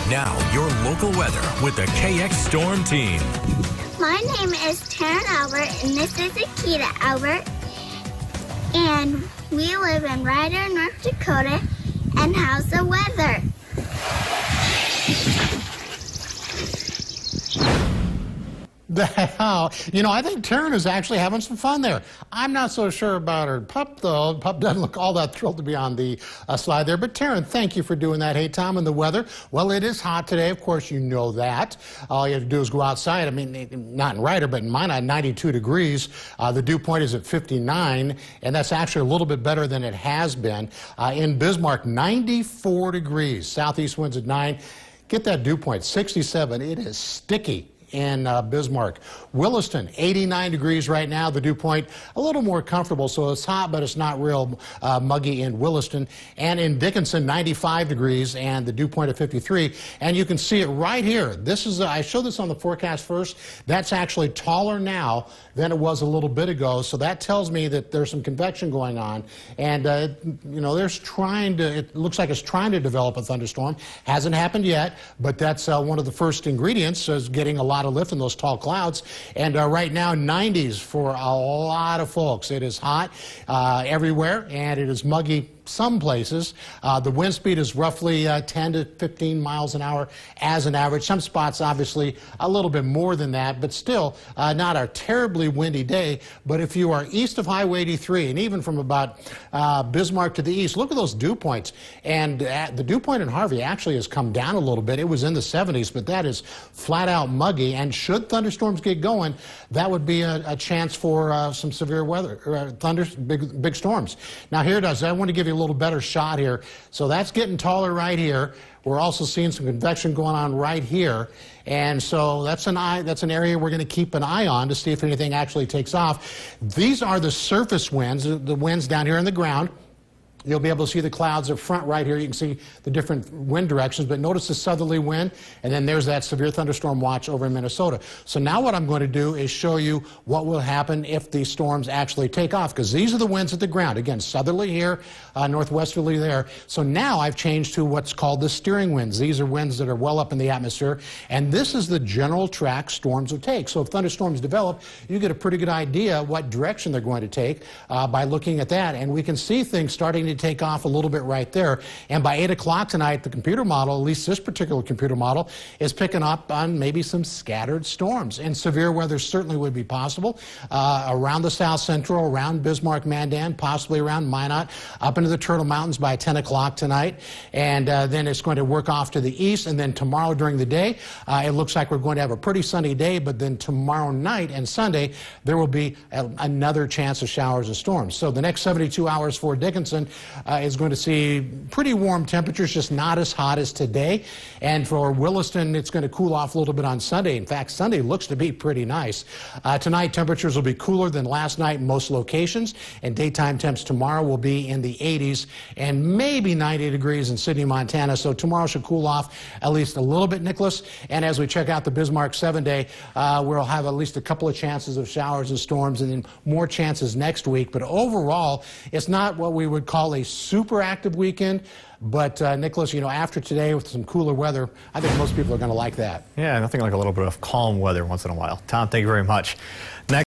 Now, your local weather with the KX Storm Team. My name is TARYN Albert, and this is Akita Albert. And we live in Schrader, North Dakota. And how's the weather? You know, I think TARYN is actually having some fun there. I'm not so sure about her pup, though. Pup doesn't look all that thrilled to be on the slide there. But TARYN, thank you for doing that. Hey, Tom, and the weather. Well, it is hot today. Of course, you know that. All you have to do is go outside. I mean, not in Ryder, but in Minot, 92 degrees. The dew point is at 59, and that's actually a little bit better than it has been. In Bismarck, 94 degrees. Southeast winds at 9. Get that dew point, 67. It is sticky in Bismarck. Williston, 89 degrees right now. The dew point a little more comfortable, so it's hot, but it's not real muggy in Williston. And in Dickinson, 95 degrees, and the dew point at 53. And you can see it right here. This is, I showed this on the forecast first. That's actually taller now than it was a little bit ago, so that tells me that there's some convection going on. And, you know, it looks like it's trying to develop a thunderstorm. Hasn't happened yet, but that's one of the first ingredients, is getting a lot of lift in those tall clouds. And right now, 90s for a lot of folks. It is hot everywhere, and it is muggy some places. The wind speed is roughly 10 to 15 miles an hour as an average. Some spots, obviously, a little bit more than that, but still not a terribly windy day. But if you are east of Highway 83, and even from about Bismarck to the east, look at those dew points. And the dew point in Harvey actually has come down a little bit. It was in the 70s, but that is flat out muggy. And should thunderstorms get going, that would be a chance for some severe weather, big storms. Now here it is. I want to give you a little better shot here. So that's getting taller right here. We're also seeing some convection going on right here. And so that's an area we're going to keep an eye on to see if anything actually takes off. These are the surface winds, the winds down here in the ground. You'll be able to see the clouds up front right here. You can see the different wind directions, but notice the southerly wind, and then there's that severe thunderstorm watch over in Minnesota. So now what I'm going to do is show you what will happen if these storms actually take off, because these are the winds at the ground. Again, southerly here, northwesterly there. So now I've changed to what's called the steering winds. These are winds that are well up in the atmosphere, and this is the general track storms will take. So if thunderstorms develop, you get a pretty good idea what direction they're going to take by looking at that, and we can see things starting to take off a little bit right there. And by 8 o'clock tonight, the computer model, at least this particular computer model, is picking up on maybe some scattered storms. And severe weather certainly would be possible around the south central, around Bismarck, Mandan, possibly around Minot, up into the Turtle Mountains by 10 o'clock tonight. And then it's going to work off to the east. And then tomorrow during the day, it looks like we're going to have a pretty sunny day. But then tomorrow night and Sunday, there will be another chance of showers and storms. So the next 72 hours for Dickinson is going to see pretty warm temperatures, just not as hot as today. And for Williston, it's going to cool off a little bit on Sunday. In fact, Sunday looks to be pretty nice. Tonight, temperatures will be cooler than last night in most locations, and daytime temps tomorrow will be in the 80s and maybe 90 degrees in Sidney, Montana. So tomorrow should cool off at least a little bit, Nicholas. And as we check out the Bismarck 7-day, we'll have at least a couple of chances of showers and storms, and then more chances next week. But overall, it's not what we would call a super active weekend, but Nicholas, you know, after today with some cooler weather, I think most people are going to like that. Yeah, nothing like a little bit of calm weather once in a while. Tom, thank you very much.